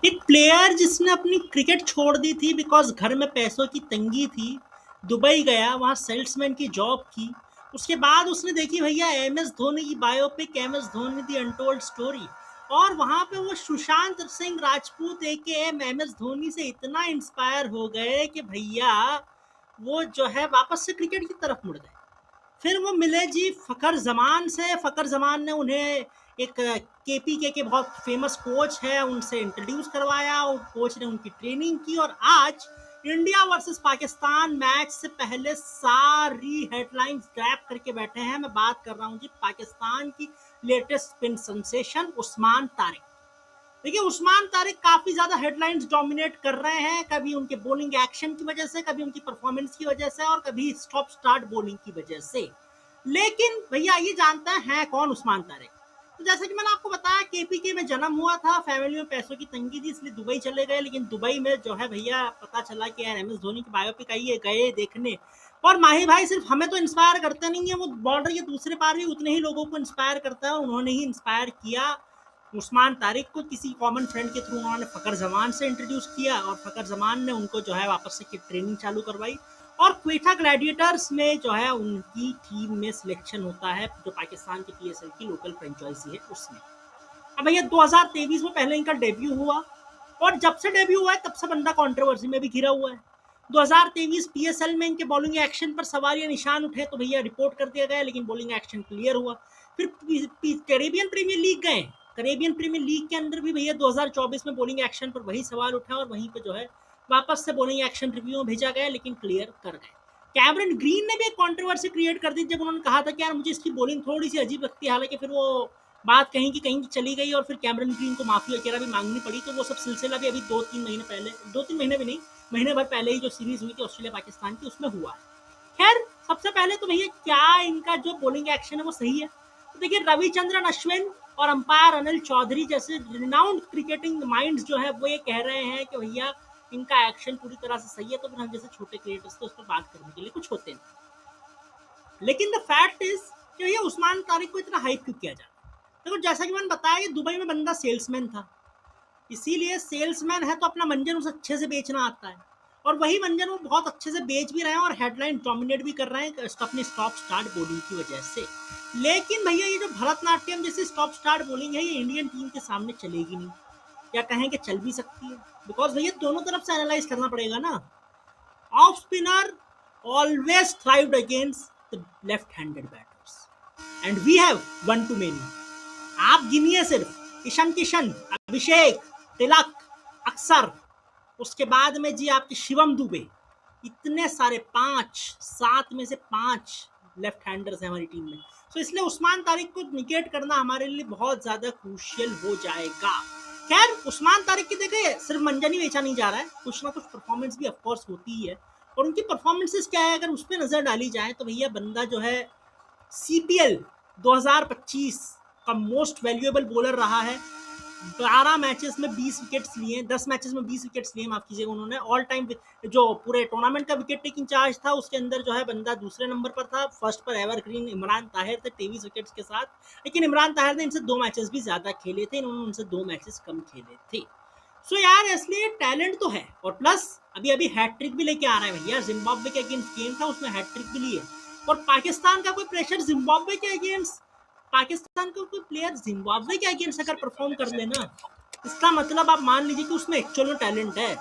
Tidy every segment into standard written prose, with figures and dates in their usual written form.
एक प्लेयर जिसने अपनी क्रिकेट छोड़ दी थी बिकॉज घर में पैसों की तंगी थी, दुबई गया, वहाँ सेल्समैन की जॉब की। उसके बाद उसने देखी भैया एम एस धोनी की biopic, M S Dhoni the untold story, और वहाँ पे वो सुशांत सिंह राजपूत ए के एम एस धोनी से इतना इंस्पायर हो गए कि भैया वो जो है वापस से क्रिकेट की तरफ मुड़ गए। फिर वो मिले जी फ़खर ज़मान से। फ़खर ज़मान ने उन्हें एक केपीके के बहुत फेमस कोच है, उनसे इंट्रोड्यूस करवाया और कोच ने उनकी ट्रेनिंग की, और आज इंडिया वर्सेस पाकिस्तान मैच से पहले सारी हेडलाइंस ग्रैब करके बैठे हैं। मैं बात कर रहा हूं जी पाकिस्तान की latest spin sensation Usman Tariq. देखिए उस्मान तारिक काफी ज्यादा हेडलाइंस डोमिनेट कर रहे हैं, कभी उनके बॉलिंग एक्शन की वजह से, कभी उनकी परफॉर्मेंस की वजह से, और कभी स्टॉप स्टार्ट बॉलिंग की वजह से। लेकिन भैया ये जानते हैं कौन उस्मान तारिक? तो जैसे कि मैंने आपको बताया, केपीके में जन्म हुआ था, फैमिली में पैसों की तंगी थी इसलिए दुबई चले गए। लेकिन दुबई में जो है भैया पता चला कि यार एम एस धोनी की बायोपिक आई है, गए देखने। और माही भाई सिर्फ हमें तो इंस्पायर करते नहीं है, वो बॉर्डर के दूसरे पार भी उतने ही लोगों को इंस्पायर करता है। उन्होंने ही इंस्पायर किया उस्मान तारिक को, किसी कॉमन फ्रेंड के थ्रू उन्होंने फ़खर ज़मान से इंट्रोड्यूस किया, और फ़खर ज़मान ने उनको जो है वापस से ट्रेनिंग चालू करवाई। और क्वेटा ग्लैडिएटर्स में जो है उनकी टीम में सिलेक्शन होता है, जो पाकिस्तान की पीएसएल की लोकल फ्रेंचाइजी है उसमें। अब भैया 2023 में पहले इनका डेब्यू हुआ, और जब से डेब्यू हुआ है तब से बंदा कंट्रोवर्सी में भी घिरा हुआ है। 2023 पीएसएल में इनके बॉलिंग एक्शन पर सवाल या निशान उठे तो भैया रिपोर्ट कर दिया गया, लेकिन बॉलिंग एक्शन क्लियर हुआ। फिर कैरेबियन प्रीमियर लीग गए, कैरेबियन प्रीमियर लीग के अंदर भी भैया 2024 में बॉलिंग एक्शन पर वही सवाल उठा, और वहीं पे जो है वापस से बॉलिंग एक्शन रिव्यू में भेजा गया, लेकिन क्लियर कर गए। कैमरन ग्रीन ने भी एक कंट्रोवर्सी क्रिएट कर दी जब उन्होंने कहा था कि यार मुझे इसकी बॉलिंग थोड़ी सी अजीब लगती है, हालांकि फिर वो बात कहीं की कहीं चली गई, और फिर कैमरन ग्रीन को माफी वगैरह भी मांगनी पड़ी। तो वो सब सिलसिला भी अभी 2-3 महीने पहले, 2-3 महीने भी नहीं, महीने भर पहले ही जो सीरीज हुई थी ऑस्ट्रेलिया पाकिस्तान की उसमें हुआ है। खैर सबसे पहले तो भैया क्या इनका जो बॉलिंग एक्शन है वो सही है? तो देखिए रविचंद्रन अश्विन और अंपायर अनिल चौधरी जैसे रिनाउंड क्रिकेटिंग माइंड्स जो है वो ये कह रहे हैं कि भैया इनका एक्शन पूरी तरह से सही है। तो फिर हम जैसे छोटे क्रिएटर्स तो उस पर बात करने के लिए कुछ होते नहीं। लेकिन द फैक्ट इज कि भैया उस्मान तारिक को इतना हाइप क्यों किया जाता है? देखो जैसा कि मैंने बताया कि दुबई में बंदा सेल्समैन था, इसीलिए सेल्समैन है तो अपना मंजन उसे अच्छे से बेचना आता है, और वही मंजन वो बहुत अच्छे से बेच भी रहे हैं और हेडलाइन डोमिनेट भी कर रहे हैं अपनी स्टॉप स्टार्ट बॉलिंग की वजह से। लेकिन भैया ये जो भरतनाट्यम जैसी स्टॉप स्टार्ट बॉलिंग है ये इंडियन टीम के सामने चलेगी नहीं, या कहें कि चल भी सकती है, बिकॉज भैया दोनों तरफ से एनालाइज करना पड़ेगा ना। Off spinner always thrived against the left handed batters, and we have one too many. आप गिनिए सिर्फ ईशान किशन, अभिषेक, तिलक, अक्सर, उसके बाद में जी आपके शिवम दुबे, इतने सारे 5-7 में से 5 लेफ्ट हैंडर्स हैं हमारी टीम में। तो इसलिए उस्मान तारिक को निकेट करना हमारे लिए बहुत ज्यादा क्रूशियल हो जाएगा। खैर उस्मान तारिक की देखिए सिर्फ मंजन ही बेचा नहीं जा रहा है, कुछ ना कुछ परफॉर्मेंस भी ऑफकोर्स होती ही है, और उनकी परफॉर्मेंसेस क्या है अगर उस पर नजर डाली जाए तो भैया बंदा जो है सीपीएल 2025 का मोस्ट वैल्यूएबल बॉलर रहा है। 12 मैचेस में 20 विकेट्स लिए, 10 मैचेस में 20 विकेट्स लिए, माफ कीजिएगा। उन्होंने ऑल टाइम जो पूरे टूर्नामेंट का विकेट टेकिंग चार्ज था उसके अंदर जो है बंदा दूसरे नंबर पर था। फर्स्ट पर एवरग्रीन इमरान ताहिर थे 23 विकेट्स के साथ, लेकिन इमरान ताहिर ने इनसे 2 मैचेस भी ज्यादा खेले थे, इन्होंने उनसे 2 मैचेस कम खेले थे। सो यार इसलिए टैलेंट तो है, और प्लस अभी अभी हैट्रिक भी लेके आ रहा है भैया। जिम्बाब्वे के अगेंस्ट गेम था उसमें हैट्रिक भी लिए, और पाकिस्तान का कोई प्रेशर जिम्बाब्वे के अगेंस्ट, पाकिस्तान का कोई प्लेयर जिम्बाब्वे के अगेंस्ट अगर परफॉर्म कर लेना, इसका मतलब आप मान लीजिए कि उसमें एक्चुअल में टैलेंट है।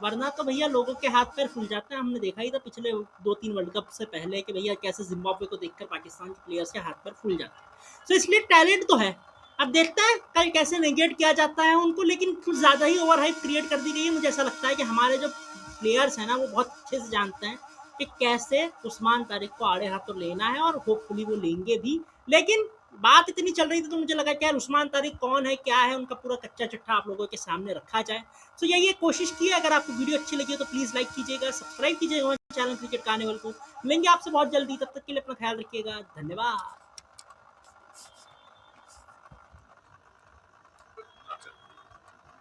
वरना तो भैया लोगों के हाथ पैर फूल जाते हैं। हमने देखा ही था पिछले 2-3 वर्ल्ड कप से पहले कि भैया कैसे जिम्बाब्वे को देखकर पाकिस्तान के प्लेयर्स के हाथ पैर फूल जाते हैं। तो इसलिए टैलेंट तो है, अब देखते हैं कल कैसे नेगेट किया जाता है उनको। लेकिन कुछ ज़्यादा ही ओवर हाइप क्रिएट कर दी गई है। मुझे ऐसा लगता है कि हमारे जो प्लेयर्स हैं ना वो बहुत अच्छे से जानते हैं कि कैसे उस्मान तारिक को आड़े हाथों लेना है, और होपफुली वो लेंगे भी। लेकिन बात इतनी चल रही थी तो मुझे लगा कि यार उस्मान तारिक कौन है, क्या है, उनका पूरा कच्चा चिट्ठा आप लोगों के सामने रखा जाए। तो यही एक कोशिश की है। अगर आपको वीडियो अच्छी लगी हो तो प्लीज़ लाइक कीजिएगा, सब्सक्राइब कीजिएगा चैनल क्रिकेट कार्निवल को। मिलेंगे आपसे बहुत जल्दी, तब तक के लिए अपना ख्याल रखिएगा। धन्यवाद।